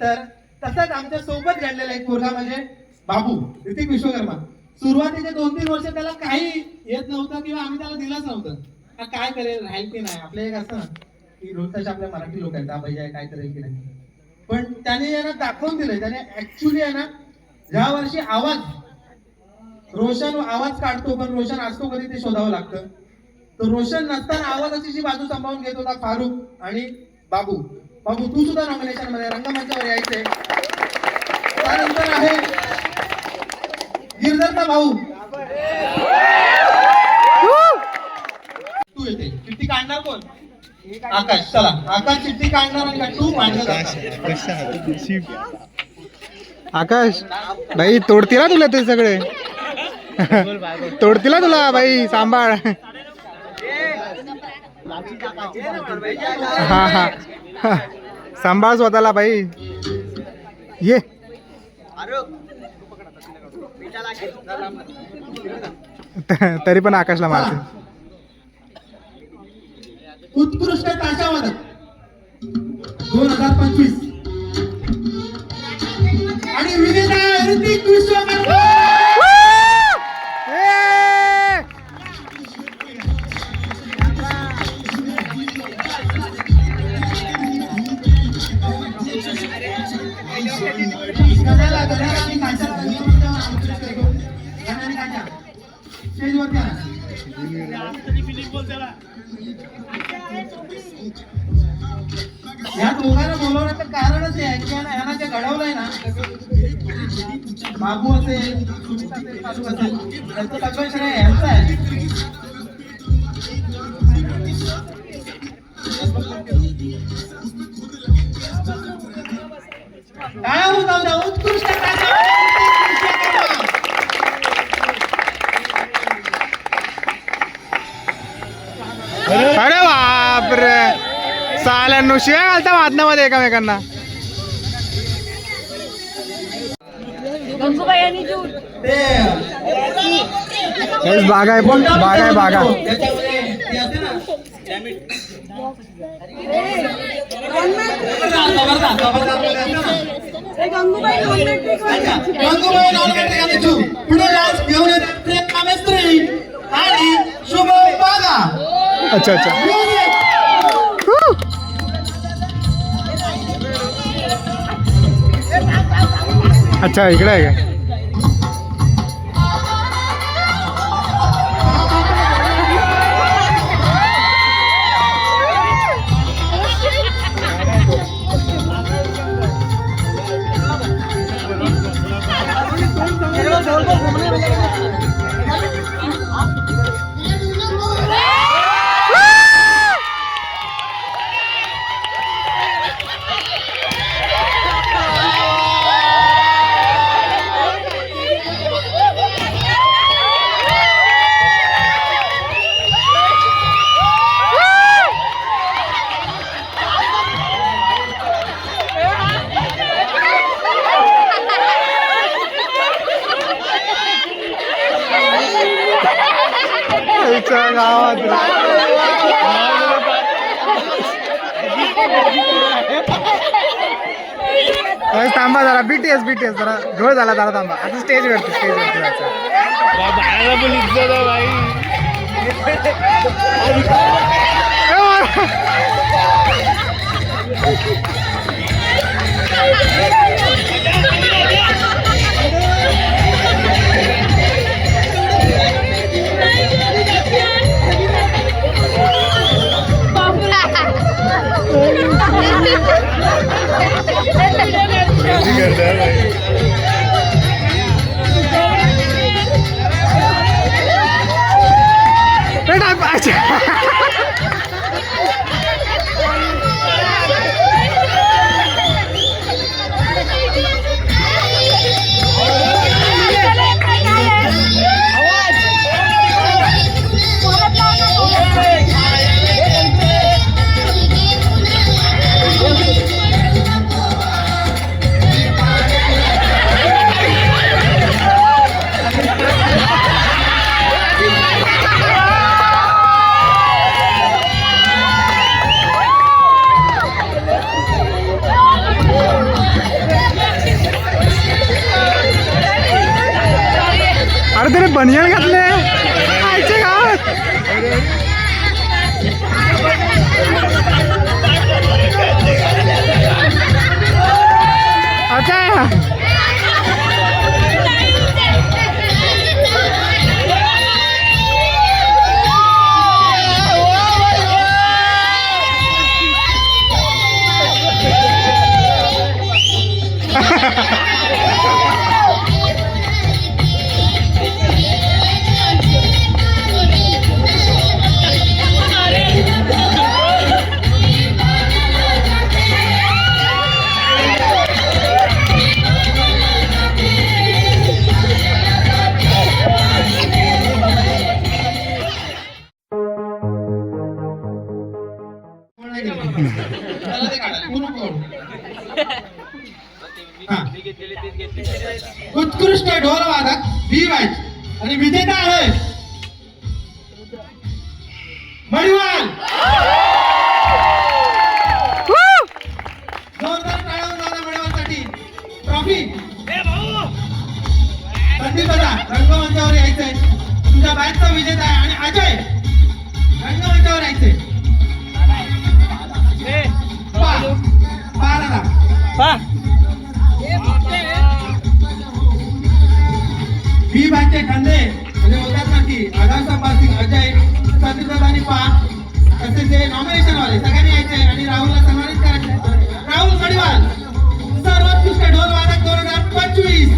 तर तसंच आमच्या सोबत घडलेला एक पोरगा म्हणजे बाबू ऋतिक विश्वकर्मा. सुरुवातीचे 2-3 वर्ष त्याला काही येत नव्हतं किंवा आम्ही त्याला दिलंच नव्हतं. हा काय करेल राहील की नाही, आपल्या एक असं की रोजच्या आपल्या मराठी लोक आहेत पाहिजे काय करेल की नाही. पण त्याने यांना दाखवून दिलंय. त्याने ऍक्च्युली आहे ना या वर्षी आवाज रोशन आवाज काढतो पण रोशन असतो कधी ते शोधावं लागतं. तर रोशन नसताना आवाजाची बाजू सांभाळून घेत होता फारुख आणि बाबू. बाबू तू सुद्धा नॉमिनेशन मध्ये रंगमंचावर यायचंय. त्यानंतर आहे गिरधरचा भाऊ तू येते. चिठ्ठी काढणार कोण? आकाश. चला आकाश चिठ्ठी काढणार आणि तू आकाश भाई तोडतील ना तुला ते सगळे तोडतील ना तुला भाई, सांभाळ. हा हा सांभाळ स्वतःला भाई. ये तरी पण आकाशला मारते. उत्कृष्ट ताशावादक 2025 आणि विजेता ऋतिक विश्वकर्मा. या दोघांना बोलवण्याचं कारणच आहे की यांना जे घडवलंय ना, बाबू असेल सुमित असेल चालू असेल त्याचं सगळं श्रेय यांचं आहे. काय होता उत्कृष्ट अरे बापरे, साल्यांनो शिव्या घालता वादनामध्ये एकामेकांना. बागा आहे बागा आहे बागा. अच्छा अच्छा अच्छा इकडे आहे का? गावात थांबा जरा. बीटीएस जरा घोळ झाला जरा थांबा. आता स्टेजवरती बाळाला पण इज्जत आहे भाई. बेटा त्याला ते काढा, पूर्ण काढू. हा. उत्कृष्ट ढोल वादक बी वाईट आणि विजेता आहे मणिवाल. जोरदार टाळ्या वाजवा मणिवालसाठी. ट्रॉफी संदीप दादा रंगमंचावर यायचंय. तुमच्या बॅचचा विजेता आहे आणि अजय रंगमंचावर यायचंय. बी बॅचचे खंदे म्हणजे बोलतात ना की आगाम संपासिक अजय संदीप आणि पा तसेच जे नॉमिनेशन वाले सगळ्यांनी यायचे आणि राहुलला सन्मानित करायचे. राहुल मणिवाल सर्वोत्कृष्ट ढोल वादक 2025.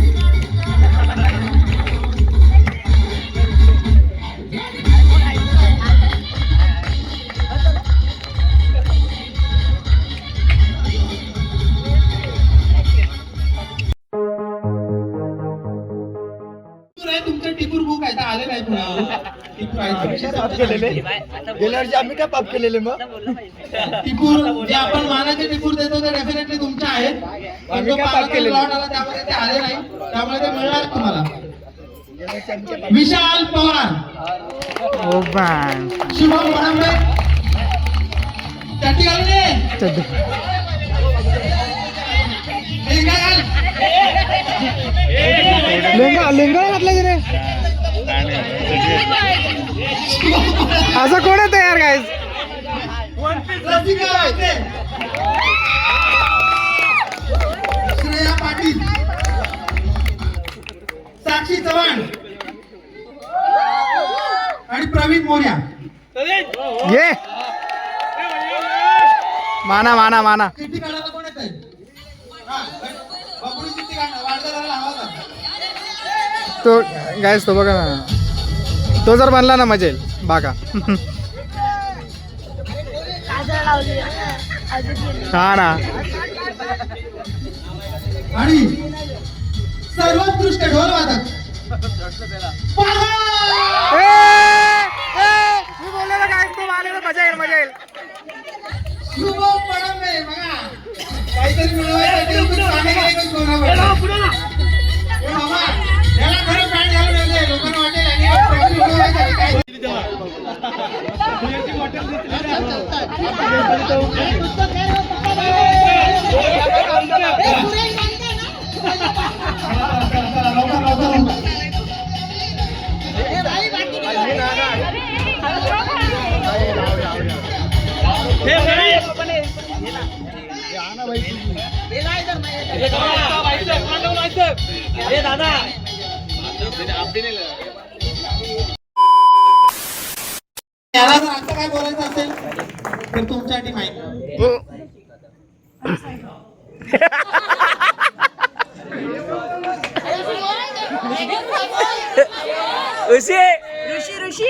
तुमचं टिपूर बुक आहे आले नाही गेल्या वर्षी आम्ही काय पाप केलेले मग टिपूर जे आपण मानाचे टिपूर देतो ते डेफिनेटली तुमचे आहेत. पण जो पानाचा लॉट आला त्यामध्ये ते आले नाही त्यामुळे ते मिळणार तुम्हाला. विशाल पवार शुभम बडंबे चट्टी घालून ये. लेंगा लेंगा घातला की रे असं कोण आहे तयार गाईज. श्रेया पाटील साक्षी चव्हाण आणि प्रवीण मोर्या. ये माना माना माना. चिठ्ठी काढायला कोण येत आहे. बबडी चिठ्ठी काढा वाढदाराला हवा. तो गाईज तो बघा ना तो जर बनला ना मजा येईल बागा. हा ना. आणि सर्वोत्कृष्ट ढोल वादक मी बोललो ना गाईज तो आले मजा येईल मजा येईल. शुभम बडंबे बघा काहीतरी मिळवायसाठी बाबा याला खरं पॅन्ट घालून येते लोकांना वाटेल आणि मिळवायसाठी काय याला जर आता काय बोलायचं असेल तर तुमच्यासाठी माहिती. ऋषी ऋषी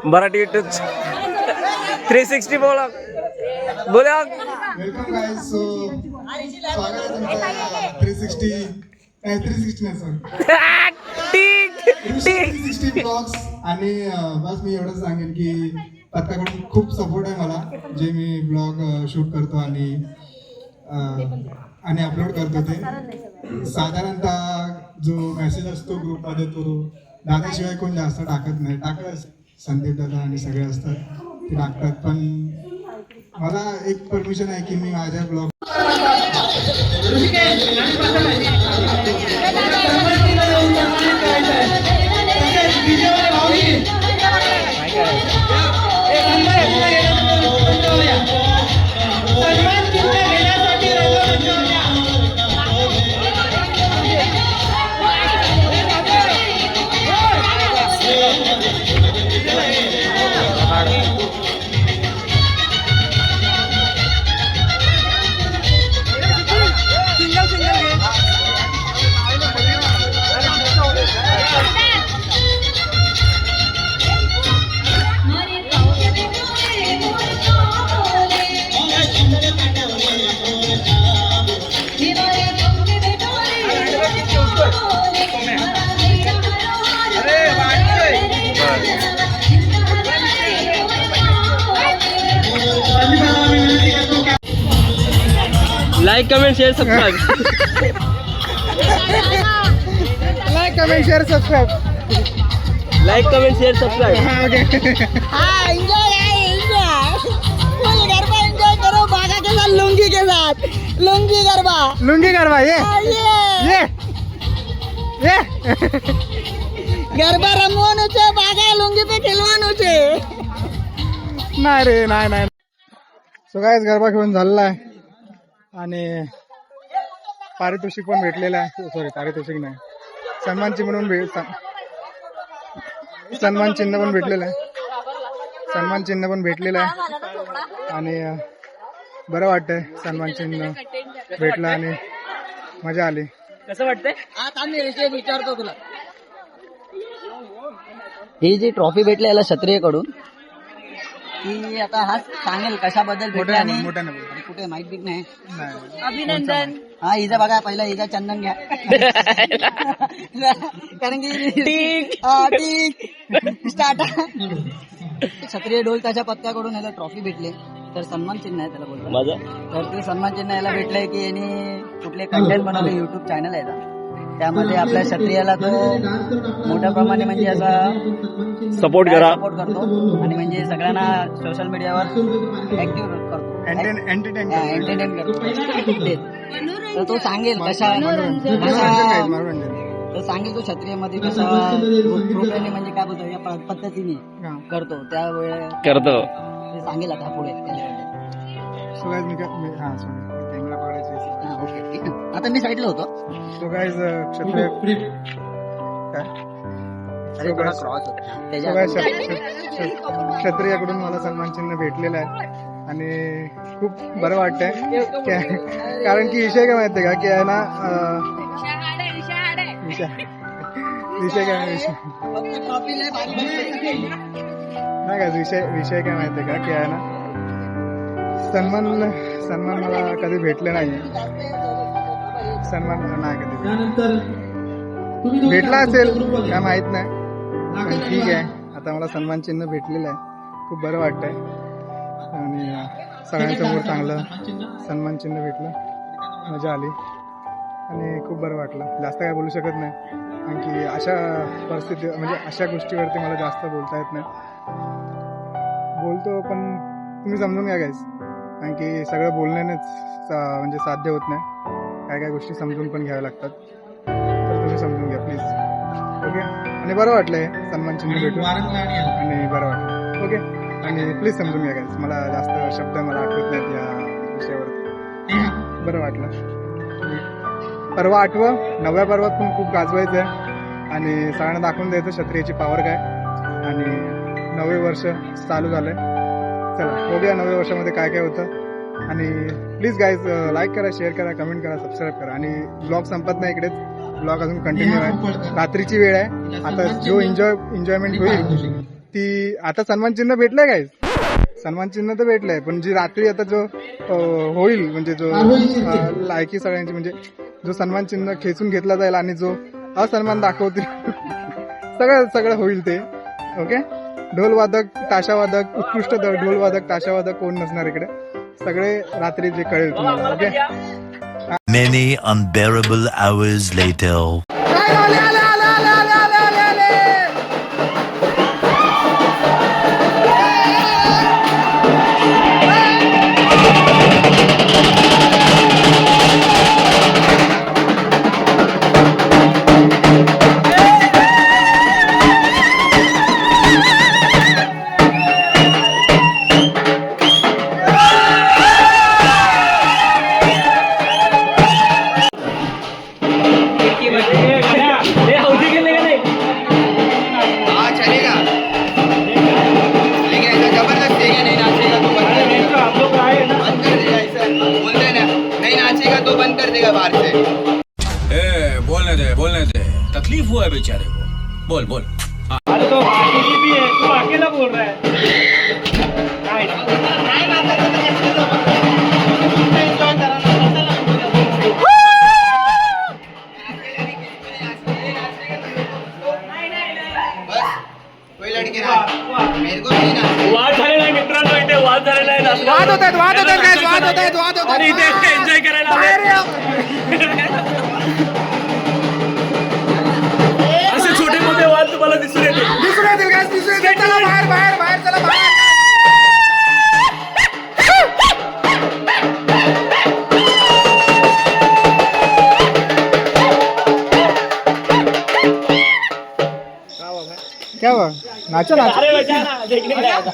मराठी यूट्यूब 360 बोला बोला. Welcome guys. सो स्वागत आहे तुमचं 360 काय 360 नाही सर 360 ब्लॉग्स. आणि बस मी एवढंच सांगेन की पत्ताकडून खूप सपोर्ट आहे मला जे मी ब्लॉग शूट करतो आणि अपलोड करतो ते. साधारणतः जो मेसेज असतो ग्रुपमध्ये तो दादाशिवाय कोण जास्त टाकत नाही. टाकत संदीप दादा आणि सगळे असतात ते टाकतात. पण मला एक परमिशन आहे की मी माझ्या ब्लॉग सन्मानचिन्ह देऊन सन्मानित करायचं आहे. तसेच DJ वाले भाऊजी. सन्मानचिन्ह घेण्यासाठी रंगमंचावर या. सन्मानचिन्ह घेण्यासाठी रंगमंचावर या. Like comment share subscribe. Like comment share subscribe. Like comment share subscribe. हाँ एंजॉय है एंजॉय. फुल गरबा एंजॉय करो बागा के साथ लुंगी के साथ. लुंगी गरबा. लुंगी गरबा ये ये ये गरबा रमवानो छे बागा लुंगी पे खेलवानो छे. नाही रे नाही. सो गाइस गरबा खेळून झालेला आहे आणि पारितोषिक पण भेटलेलं आहे. सॉरी पारितोषिक नाही, सन्मान चिन्ह म्हणून सन्मान चिन्ह पण भेटलेलं आहे. सन्मान चिन्ह पण भेटलेलं आहे आणि बरं वाटतंय. सन्मान चिन्ह भेटलं आणि मजा आली. कसं वाटतंय? आता आम्ही विषय विचारतो तुला. ही जी ट्रॉफी भेटली याला क्षत्रियकडून ती आता हा सांगेल कशाबद्दल भेटली आणि मोठ्यानं कुठे माहित बी नाही. अभिनंदन. हा हिचा बघा पहिला हिचा चंदन घ्या. कारण की ठीक स्टार्ट. क्षत्रिय ढोल त्याच्या पत्त्याकडून याला ट्रॉफी भेटली तर सन्मान चिन्ह आहे त्याला बोलतो माझं तर ते सन्मान चिन्ह याला भेटलंय की यांनी कुठले कंटेंट बनवले युट्यूब चॅनल आहे ना त्यामध्ये आपल्या क्षत्रियाला तो मोठ्या प्रमाणे म्हणजे असा सपोर्ट करा. सपोर्ट करतो आणि म्हणजे सगळ्यांना सोशल मीडियावर ऍक्टिव्ह करतो. एंटरटेन करतो तेच. तर तो सांगेल कशा तो सांगेल तो क्षत्रियमध्ये कशा प्रोग्रामने म्हणजे काय बोलतो या पद्धतीने करतो त्यावेळे करतो. ते सांगेल आता पुढे. ओके आता मी साईडला होतो. सो गाइस क्षत्रिय अरे थोडा क्रॉस होता त्याच्या क्षत्रियाकडून मला सन्मान चिन्ह भेटलेलं आहे आणि खूप बरं वाटतंय. कारण की विषय काय माहितीये का की आहे ना विषय काय विषय नाही का विषय काय माहितीये का की आहे ना सन्मान मला कधी भेटले नाही. सन्मान नाही कधी त्यानंतर तुम्ही भेटला असेल काय माहित नाही पण ठीक आहे. आता मला सन्मान चिन्ह भेटलेलं आहे. खूप बरं वाटतंय आणि सगळ्यांसमोर चांगलं सन्मान चिन्ह भेटलं. मजा आली आणि खूप बरं वाटलं. जास्त काय बोलू शकत नाही कारण की अशा परिस्थिती म्हणजे अशा गोष्टीवरती मला जास्त बोलता येत नाही. बोलतो पण तुम्ही समजून घ्या गाईस कारण की सगळं बोलण्यानेच म्हणजे साध्य होत नाही. काय गोष्टी समजून पण घ्याव्या लागतात तर तुम्ही समजून घ्या प्लीज. ओके आणि बरं वाटलंय सन्मान चिन्ह भेटून आणि बरं वाटलं. ओके आणि प्लीज समजून घ्या गाईस. मला जास्त शब्द मला आठवत नाहीत या विषयावरती. बरं वाटलं. परवा आठवं 9व्या पर्वात पण खूप गाजवायचं आहे आणि सगळ्यांना दाखवून द्यायचं क्षत्रियाची पॉवर काय. आणि 9वे वर्ष चालू झालंय. चला बघूया 9व्या वर्षामध्ये काय काय होतं. आणि प्लीज गाईज लाईक करा, शेअर करा, कमेंट करा, सबस्क्राईब करा. आणि ब्लॉग संपत नाही इकडेच. ब्लॉग अजून कंटिन्यू आहे. रात्रीची वेळ आहे. आता जो एन्जॉयमेंट होईल ती आता सन्मान चिन्ह भेटलंय गाईज. सन्मान चिन्ह तर भेटलंय पण जी रात्री आता जो होईल म्हणजे जो लायकी सगळ्यांची म्हणजे जो सन्मान चिन्ह खेचून घेतला जाईल आणि जो असन्मान दाखवतील सगळं होईल ते. ओके ढोलवादक ताशावादक उत्कृष्ट ढोलवादक ताशावादक कोण नसणार इकडे. सगळे रात्री जे कळेल तुम्हाला. Okay Many unbearable hours later. बोलने दे तकलीफ हुआ है बेचारे को बोल बोल वाद झालेला आहे मित्रांनो, इथे वाद झालेला आहे. वाद होत आहेत आणि इथे एन्जॉय करायला आले. असे छोटे मोठे वाद तुम्हाला दिसून येतील. चला बाहेर चला बाहेर. क्या हुआ? नाचा अरे बचा ना, देखने का आता.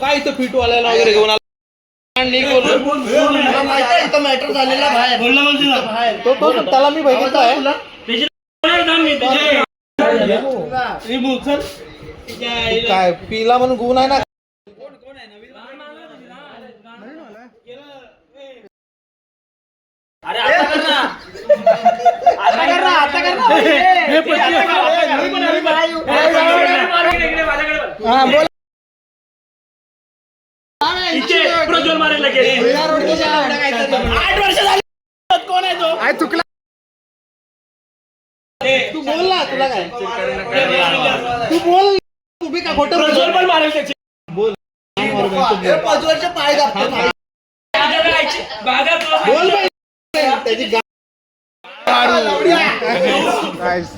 काय इथं फिट वाल्याला वगैरे घेऊन आला त्याला मी बघितलं आहे. काय पिला म्हणून गुण आहे ना. अरे आता कर ना. आता कर ना. हा बोल. इथे प्रज्वल मारेल लगेच. 8 वर्ष झाली. कोण आहे तो? काय चुकला? तू बोल ना, तुला काय तू बोल. तुम्ही का खोटं प्रज्वल पण मारेल त्याची. 5 वर्ष पाय दाबतो बोल बाई. त्याची Guys,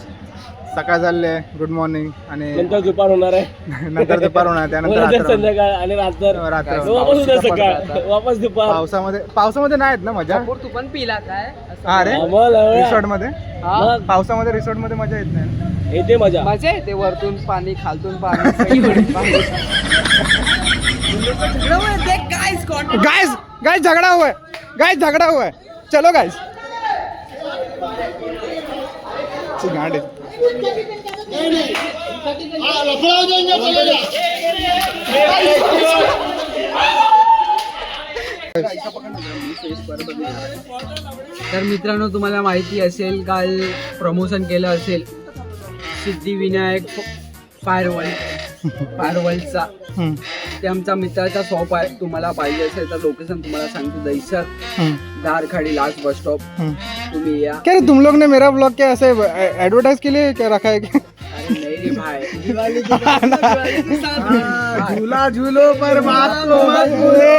सकाळ झाले. Good morning. आणि नंतर दुपार होणार आहे. नंतर दुपार होणार, त्यानंतर नंतर रात्र. संध्याकाळ आणि रात्र. रात्र. वापस उद्या सकाळ, वापस दुपार. पावसामध्ये नाही आहेत ना मजा. तू पण पिला काय हा रे, आम्हाला रिसॉर्ट मध्ये मग पावसामध्ये रिसॉर्ट मध्ये मजा येत नाही. येते मजा. मजा येते. वरतून पाणी, खालतून पाणी. गाइस झगड़ा हुआ है. चलो गाइस. गांड तर मित्रांनो, तुम्हाला माहिती असेल काल प्रमोशन केलं असेल सिद्धिविनायक फायरवर्ल्डचा. ते आमचा मित्राचा शॉप आहे. तुम्हाला पाहिजे असेल तर लोकेशन तुम्हाला सांगतो. Dahisar धारखाड़ी last bus stop. तुम्ही या. क्या रे, तुम लोग ने मेरा ब्लॉग क्या ऐसे एडवर्टाइज के लिए क्या रखा है क्या? अरे नहीं रे भाई. झूला झूलो पर बात को मत भूले.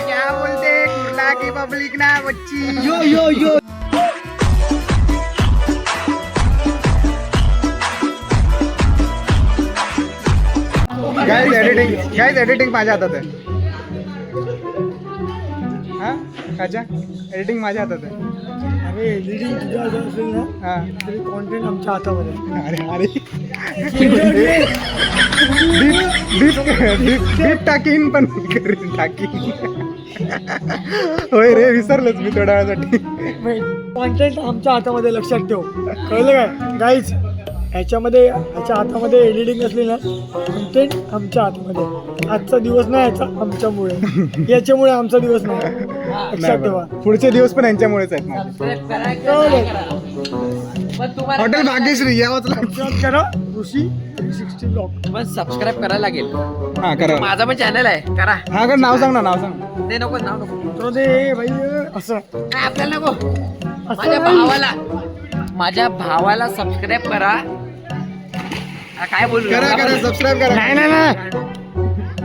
क्या बोलते कुर्ला की पब्लिक ना बच्ची. यो गाइस एडिटिंग माझ्या हातात आहे. हा काच्या एडिटिंग माझ्या हातात आहे. अरे एडिटिंग तुझ्या हातात असेल ना, हा तरी कॉन्टेंट आमच्या हातामध्ये. अरे डीप टाकीन पण टाकीन. होय रे, विसरलोच मी थोड्या वेळासाठी. कॉन्टेंट आमच्या हातामध्ये, लक्षात ठेव. कळलं काय गाईज? ह्याच्या हातामध्ये एडिटिंग असली ना, कॉन्टेंट आमच्या हातामध्ये. आजचा दिवस नाही याचा, आमच्यामुळे. याच्यामुळे आमचा दिवस नाही, लक्षात ठेवा. पुढचे दिवस पण यांच्यामुळेच आहेत. हॉटेल भाग्यश्री यावंच लागतं. सबस्क्राईब करा ऋषी 360 ब्लॉग. पण सबस्क्राईब करायला लागेल. हा करा. माझा पण चॅनल आहे, करा. हा कर. नाव सांग. ते नको, नाव नको. तो दे भाई. असं नाही, आपल्याला नको. असं माझ्या भावाला सबस्क्राईब करा. काय बोलू? करा सबस्क्राईब करा. नाही.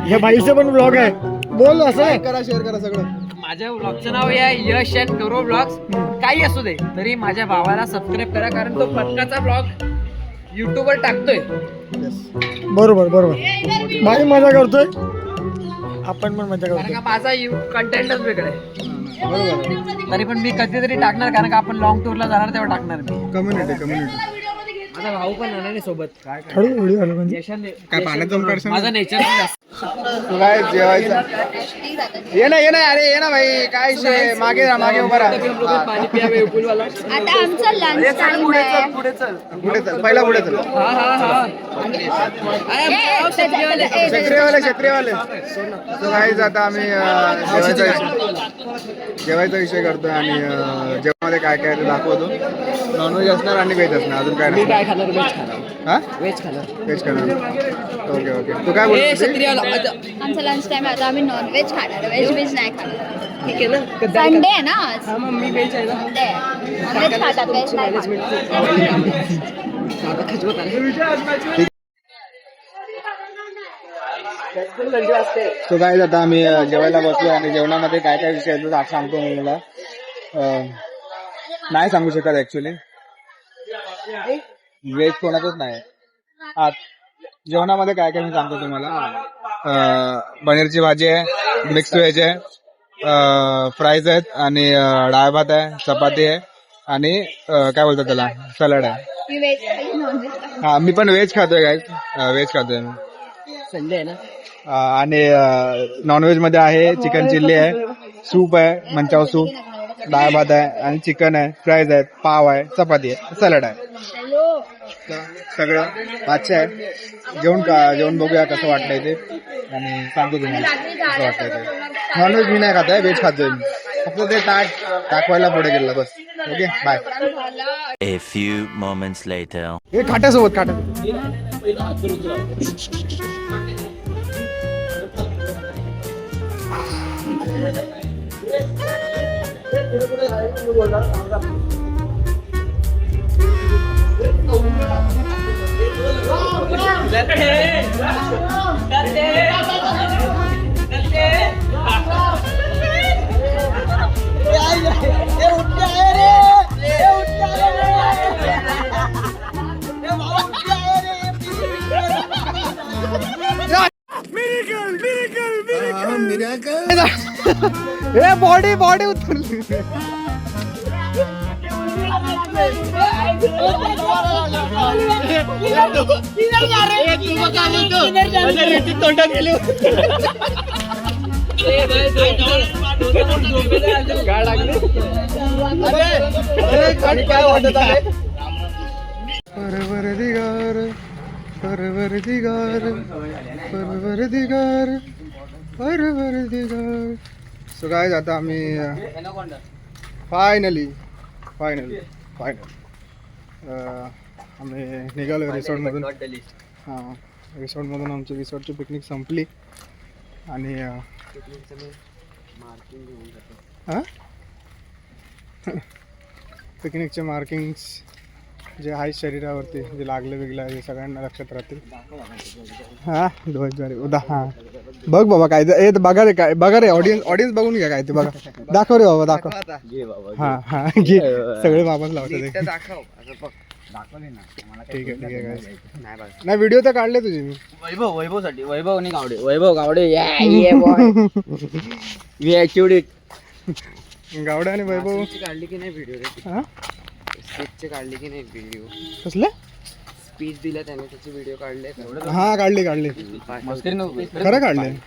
ह्या बाईचं पण ब्लॉग आहे. बोल असं. करा, शेअर करा सगळं. माझ्या ब्लॉगचं नाव आहे यश अँड गौरव ब्लॉग्स. काही असू दे तरी माझ्या भावाला सबस्क्राईब करा, कारण तो पटकाचा ब्लॉग युट्यूबवर टाकतोय. बरोबर. भाई मजा करतोय, आपण पण मजा कारण करतोय. का माझा कंटेंटच वेगळा आहे. बरोबर. तरी पण मी कधीतरी टाकणार, कारण का आपण लॉंग टूरला जाणार तेव्हा टाकणार मी. कम्युनिटी. माझा भाऊ पण आला नाही सोबत. थोडी एवढी झालं म्हणजे काय पाण्यात जाऊन काढशील? माझा नेचर तू काय जेवायचं ये ना अरे ये ना भाई काय विषय मागे उभा राहा पाणी प्यावे पूलवाला. आता आमचा लंच टाइम आहे. पुढे चल पहिला पुढे चल क्षत्रियवाले तो काहीच आता आम्ही जेवायचा विषय करतोय आणि जेवणामध्ये काय काय ते दाखवतो. नॉनव्हेज असणार आणि व्हेज असणार अजून काय मी नाही. काय खाणार? व्हेज खाणार. हा व्हेज खाणार. व्हेज खाणार. ओके तू काय बोलतो? आमचा लंच टाइम आहे. आता आम्ही नॉनव्हेज खाणार, व्हेज नाही खाणार. ठीक आहे ना? संडे आहे ना आज. हा मग मी व्हेज आहे ना. संडे नॉनव्हेज खातात, व्हेज नाही खातात. आता खजवत आले. तो काय आता आम्ही जेवायला बसलो आणि जेवणामध्ये काय काय विषय आहेत ते सांगतो मी मला. नाही सांगू शकत ऍक्च्युली. व्हेज कोणाचंच नाही. जेवणामध्ये काय काय मी सांगतो तुम्हाला. पनीरची भाजी आहे, मिक्स व्हेज आहे, फ्राईज आहेत आणि डाळ भात आहे, चपाती आहे आणि काय बोलतात त्याला सलाड आहे. मी व्हेज खाईल, नॉनव्हेज खाईल. हा मी पण व्हेज खातोय काय व्हेज खातोय मी. संडे आहे ना. आणि नॉनव्हेज मध्ये आहे चिकन चिल्ली आहे, सूप आहे, मंचाव सूप, डाळ भात आहे आणि चिकन आहे, फ्राईज आहेत, पाव आहे, चपाती आहे, सलाड आहे. सगळं 500 आहे. जेवण बघूया कसं वाटतंय ते आणि सांगतो तुम्हाला कसं वाटतंय ते. नॉनव्हेज मी नाही खातोय, व्हेज खातोय मी. फक्त ते टाकवायला पुढे गेलं बस. Okay bye. A few moments later. हे खाट्यासोबत खाट्या हे बॉडी उतरली. काय वाटत आहे? परवरदिगार परवरदिगार परवरदिगार परवरदिगार. सो काय आता आम्ही फायनली आम्ही निघालो रिसॉर्टमधून. हां रिसॉर्टमधून आमची रिसॉर्टची पिकनिक संपली आणि हां पिकनिकचे मार्किंग्स जे आहेत शरीरावरती जे लागलं बिगलं आहे सगळ्यांना लक्षात राहतील. हां ध्वजद्वारे उदा हां बघ बाबा काय ते बघा रे काय बघा रे ऑडियन्स बघून घ्या काय ते बघा. दाखव रे बाबा दाखव. हां घे सगळे बाबाच लावतात. ठीक आहे काय नाही व्हिडिओ तर काढले तुझे मी. वैभव नाही गावडे. वैभव गावडे गावडे आणि वैभव काढली की नाही व्हिडिओ रे? हां स्पीचचे काढली की नाही व्हिडिओ? कसले स्पीच दिला त्याने त्याचे व्हिडिओ काढले. हां काढले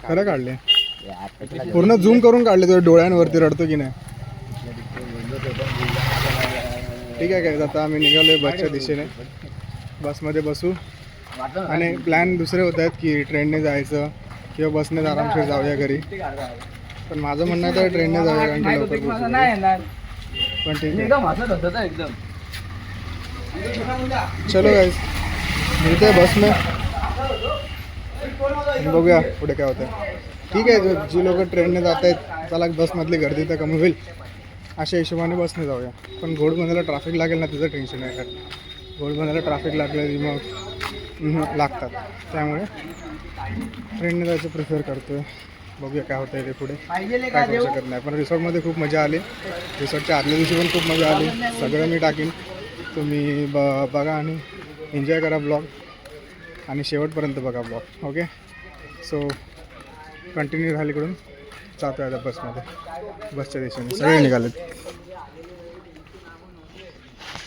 खरं काढले पूर्ण झूम करून काढले. तुझ्या डोळ्यांवरती रडतो की नाही. ठीक आहे काय आता आम्ही निघालोय बसच्या दिशेने. बसमध्ये बसू आणि प्लॅन दुसरे होत आहेत की ट्रेनने जायचं किंवा बसने आरामशीर जाऊया घरी. पण माझं म्हणणं तर ट्रेनने जाऊया कारण की लवकर पोहोचू. पण ठीक आहे चलो गाइस मिळते बस में. बघूया पुढे काय होतं. ठीक आहे जी लोक ट्रेनने जात आहेत चला बसमधली गर्दी तर कमी होईल अशा हिशोबाने बसने जाऊया. पण घोडबंदरला ट्रॅफिक लागेल ना त्याचं टेन्शन आहे. घोडबंदरला ट्रॅफिक लागलं की मग लागतात त्यामुळे ट्रेनने जायचं प्रिफर करतोय. बघूया काय होतं ते पुढे काय करू शकत नाही. पण रिसॉर्टमध्ये खूप मजा आली. रिसॉर्टच्या आदल्या दिवशी पण खूप मजा आली. सगळं मी टाकीन तुम्ही बघा आणि एन्जॉय करा ब्लॉग आणि शेवटपर्यंत बघा ब्लॉग. ओके सो कंटिन्यू झालीकडून जातो आहे आता बसमध्ये. बसच्या दिशेने सगळे निघालेत.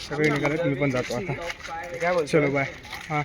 सगळे निघालेत, मी पण जातो आता. चलो बाय. हां